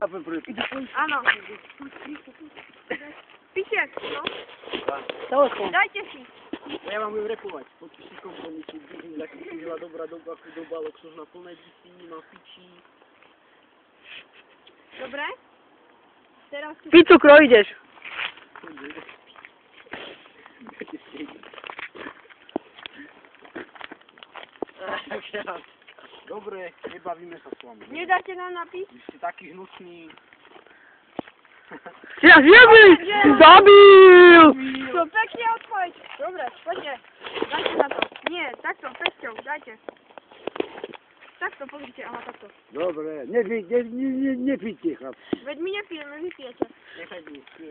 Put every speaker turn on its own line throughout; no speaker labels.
Áno. Píšte, no.
Telefón.
Dajte si.
Ja vám budem repovať. Podpíši kompromisy, taký chvíľa dobrá doba, chudoba, luxus na plné diti, má pičí.
Dobre? Teraz tu...
Pí cukro, ideš.
Dobre, nebavíme sa s vami.
Nedáte nám napísť?
Vy ste taký hnusný.
Si nás jebli! Zabil!
To pekne odpoveď. Dobre, poďte. Dajte na to. Nie, takto, pesťou, dajte. Takto, pozrite, aha, takto.
Dobre, nepíte, chlapci.
Veď my nepijeme, vy pijete.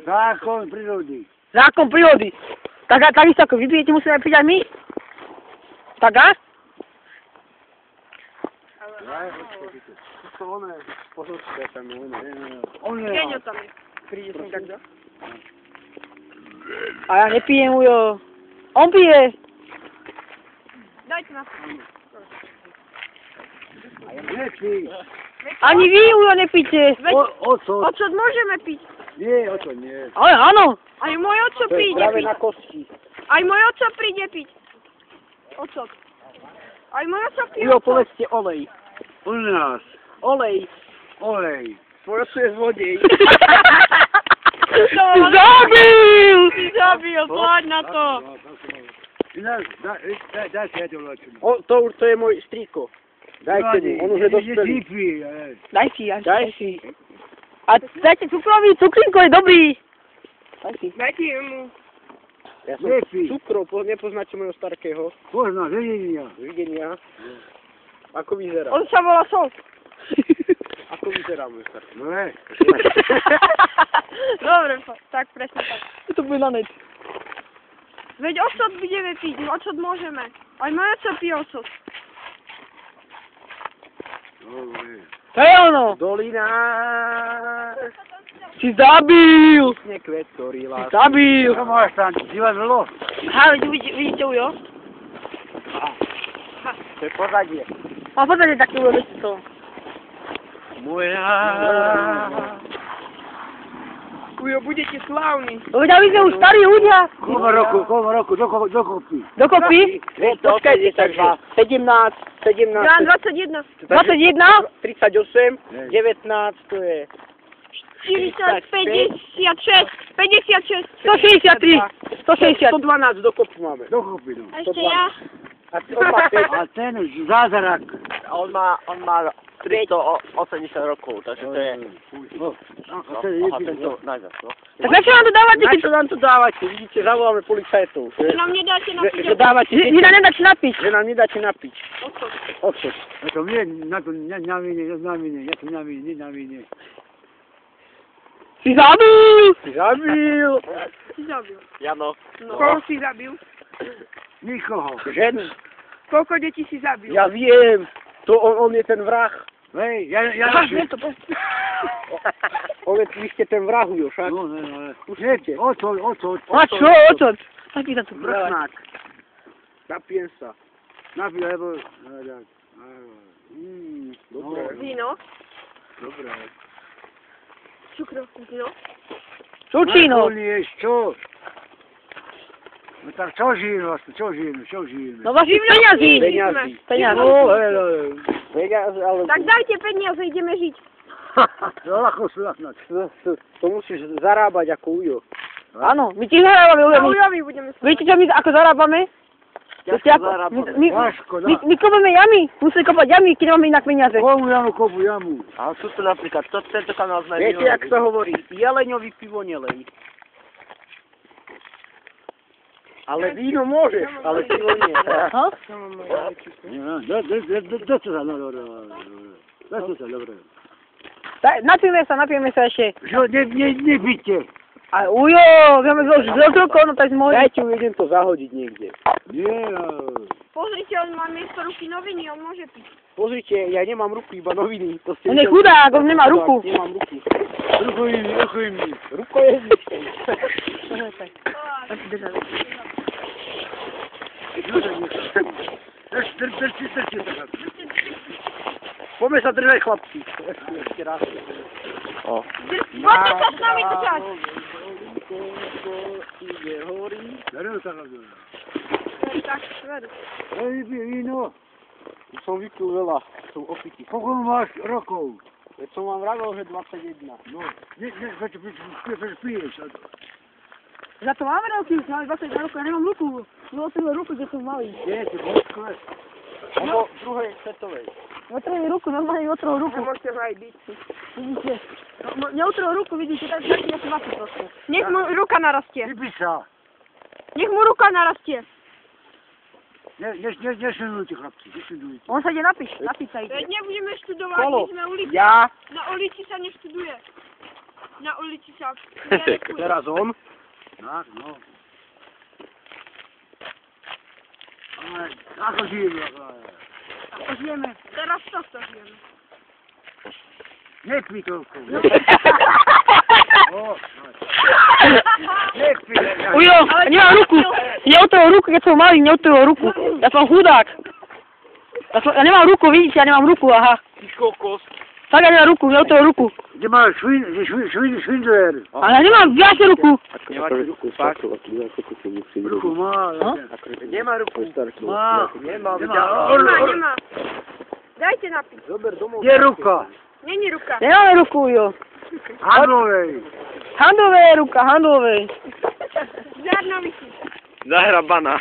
Zákon prírody.
Zákon prírody. Takisto ako vy pijete, musíme piť aj my. Tak a?
To ono je, pozorčite tam je ono.
On je...
Keňo tam je.
Príde som takto. A ja nepijem, ujo. On pije.
Dajte na to.
Nepí.
Ani vy, ujo, nepíte.
Oco.
Ocot môžeme piť.
Nie, oco nie.
Ale áno.
Aj môj oco
To je
príde
práve
piť.
na kosti.
Aj môj oco príde piť. Ocot. Aj môj oco pije.
Ujo, povedzte olej.
U nás.
Olej.
Olej.
Tvoj oco je zlodej.
Zabil!
Si zabil, poď na to.
Ináč, dajte, ja to vlačím.
To je môj strýko. Dajte mu, on už je dospelý.
Daj si, ja.
Daj si.
A dajte cukrový, cukrinko je dobrý. Daj si.
Dajte mu.
Ja som
Nepí.
cukrov, nepoznáte môjho starkého.
Pozná, vedenia.
Videnia. Ako vyzerá?
On sa volá Sol.
Ako vyzerá môj starký?
No je.
Dobre, tak presne tak.
To bude na net.
Veď ocot budeme piť, ocot môžeme. Aj môj oco pije ocot.
Dobre.
To je ono.
Dolina.
Si zabil.
Písne kvet, ktorý lásky.
Zabil.
Čo máš tam, divadlo?
Aha, vidíte, ujo?
To je pozadie.
A potom je taký ujo, viete to.
Moja.
Ujo, budete slávni.
Ľudia, vy sme už starí ľudia.
Koľko roku, dokopy.
Dokopy?
Počkajte, takže 17,
Ja 21.
21?
38, 19, to je
40, 56, 56.
163. 160.
112 dokopy máme.
Dokopy, no.
A ešte ja.
A on má 5,
A ten zázrak.
on má 380 rokov, takže to je...
A ten je
tento najviac, no.
Tak na čo nám to dávate?
Na čo nám to dávate? Vidíte, zavoláme policajtov.
Že nám nedáte na
Že
piť.
dávate,
Vy nám nedáte napiť.
že nám nedáte napiť.
Ocot.
Ocot.
A to mne na to nenávidne, ja to nenávidne.
Si zabil.
Si zabil.
Si zabil.
Jano.
No. Koho si zabil?
Nikoho.
Ženu.
Koľko detí si zabil?
Ja viem. To on je ten vrah.
Hej,
On je, vy ste ten vrah, jo, však.
No, Pustite. Oco.
A čo, oco? Tak mi to tu
Vrchnák. Napijem sa.
Napíš, lebo...
Dobre.
Víno.
Dobre.
Cukro. Víno.
Čučino.
Čo? No tak čo žijeme?
No vašich peňazí. Peňazí.
No, peniaze, ale...
Tak dajte peniaze, ideme žiť.
Ľahko slachnať.
To musíš zarábať ako ujo.
Áno, my ti zarábame,
A
ujo.
ujovi budeme slávať.
Viete, čo my ako zarábame? Viete, ako?
Ťažko,
My kopeme jamy. Musíme kopať jamy, keď máme inak peniaze.
Komu jamu?
A sú tu napríklad, tento kanál znamená... Viete, jak sa hovorí? Jeleňový pivo nelej. Ale víno môžeš, ale pivo nie.
Aha.
To sa dobre.
Napijeme sa ešte.
Čo, nepíte?
A ujo, vieme z otrokov, no tak môže.
Dajte mu, idem to zahodiť niekde.
Nie,
Pozrite, on má miesto ruky noviny, on môže piť.
Pozrite, ja nemám ruku, iba noviny. To ste
On je chudák, on nemá ruku.
Nemám ruku.
Rukojmi.
Ruko je zničený. Poďme sa držať, chlapci. Ešte raz.
O.
Złapcie się z nami to czas.
Idzie hory.
Serio tak robię.
Tak, wery.
Ej, wino.
Są wiku veľa, są opiki.
Kogo masz rokov?
Co mam rano, że 21.
No, nie, przecież pijesz.
Za to máme roky, už máme 20 rokov, ja nemám ruku. No otvoril ruku, že som malý.
Nie, ty bosko.
Albo druhej svetovej.
Otvoril ruku, normálne otvoril ruku.
Môžete ho aj byť.
Vidíte? No, neotvoril ruku, vidíte, tak ja som asi proste.
Nech mu ruka narastie.
Vypísa.
Nech mu ruka narastie.
Nešinujte, chlapci, nešinujte.
On sa ide napiť sa ide.
Veď nebudeme študovať,
Kolo.
my sme ulici.
Ja.
Na ulici sa neštuduje. Na ulici sa nerefuje.
Teraz on.
Tak, no. Ale ako žijeme?
Ako žijeme.
Teraz to žijeme.
Nepij toľko. O, nepij.
Ujo, nemám ruku. Neotvoril ruku, keď som malý, neotvoril ruku. Ja som chudák. Ja nemám ruku, vidíte, ja nemám ruku, aha.
Ty kokos.
Tak ja nemám ruku, neotvoril ruku.
Kde máš švindler?
Ale ja nemám viacej ruku.
Nemáte ruku, fakt?
Ruku má.
No?
Nemá ruku.
Má.
Nemá.
Nemá. Dajte napiť.
Zober domov.
Kde ruka?
Není ruka.
Nemáme ruku, jo.
Handlovej.
Handové je ruka, handové.
Žarnovici.
Zahrabana.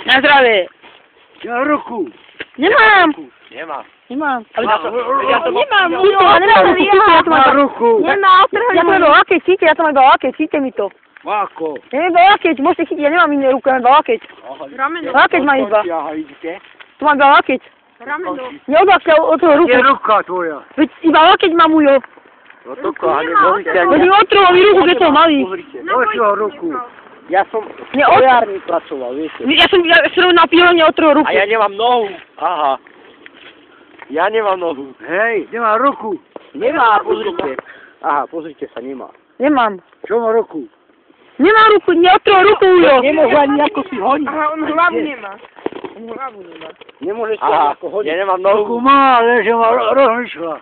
Na zdravie.
Ja ruku.
Nemám.
Nemá.
Nemám. Ale
Má.
ja to nemám, Ujo, ja nemám ruku, ja to
Má
mám.
ruku.
Nemá otrhnúť.
Ja to mám iba lakeť, cíte, ja to mám iba lakeť, cíte mi to.
Ako?
Ja mám iba lakeť, môžete chytiť, ja nemám iné ruku, ja mám iba lakeť.
Rameno.
Lakeť mám iba.
Aha, idete?
Tu mám iba lakeť.
Rameno.
Neodláčte od toho ruku.
Kde ruka tvoja?
Veď iba lakeť mám, Ujo.
No to koha,
Nemá
nemôžete
otrhnúť.
Veď mi otrhol mi ruku, keď som malý.
Pozrite.
Na
Od
vojsku
čoho ruku?
nechal.
Ja som
Nie,
v tojárni pracoval, viete.
Ja som na pílone otrhol ruku.
A ja nemám nohu. Aha. Ja nemám nohu.
Hej, nemá ruku.
Nemá, pozrite. Aha, pozrite sa, nemá.
Nemám.
Čo má ruku?
Nemám ruku, neotrhol ruku, Ujo.
Nemôže ani ako si honiť.
Aha, on hlavu nemá.
Nemôže si ani
Aha.
ako honiť.
Ja nemám
Ruku
nohu.
má, ale že má rozmýšľa.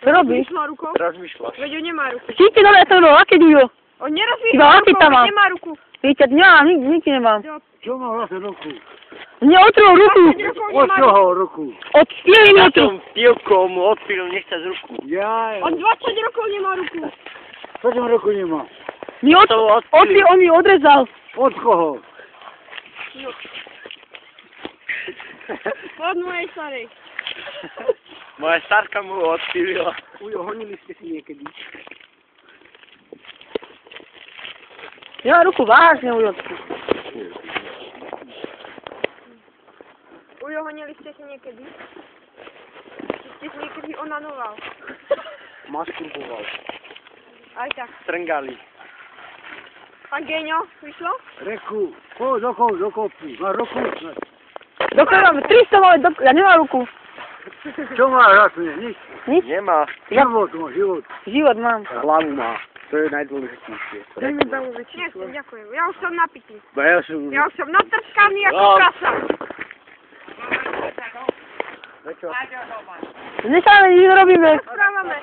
Čo robíš?
Vyšla rukou?
Rozmýšľaš.
Veď on nemá ruku.
Cíte, dobre, ja som iba lakeť, Ujo.
On
Iba
nerozvíja
lakeť
rukou,
tam mám.
veď nemá ruku.
Víte, nemám, nikdy nemám.
Čo má vlastne ruku?
Mne otrhol ruku.
Od čoho ruku?
Od 4
Ja
minúty.
som pivkou mu odpil nechce z ruku.
Ja,
On 20 rokov nemá ruku.
čo tam ruku nemá?
Mi on mi odrezal.
Od koho?
Od mojej starej.
Moja starka mu ho odpilila.
Ujo, honili ste si niekedy.
Ja mám ruku vážne, Ujo.
Ujo, honili ste si niekedy? Ste si niekedy onanoval?
Masturboval.
Aj tak.
Strngali.
A Geňo, vyšlo?
Reku, do kopy. Má ruku?
Doktor mám 300 máme, ja nemám ruku.
Čo má vlastne? Nič.
Nič.
Nemá.
Život má, život.
Život mám.
Hlavu má. To je najdôležitejšie.
Nechcem, ďakujem. Ja už som napitý.
Ja som...
Ja už som natrskaný ako
No.
prasa.
Dnes sa nič nerobíme.
Správame.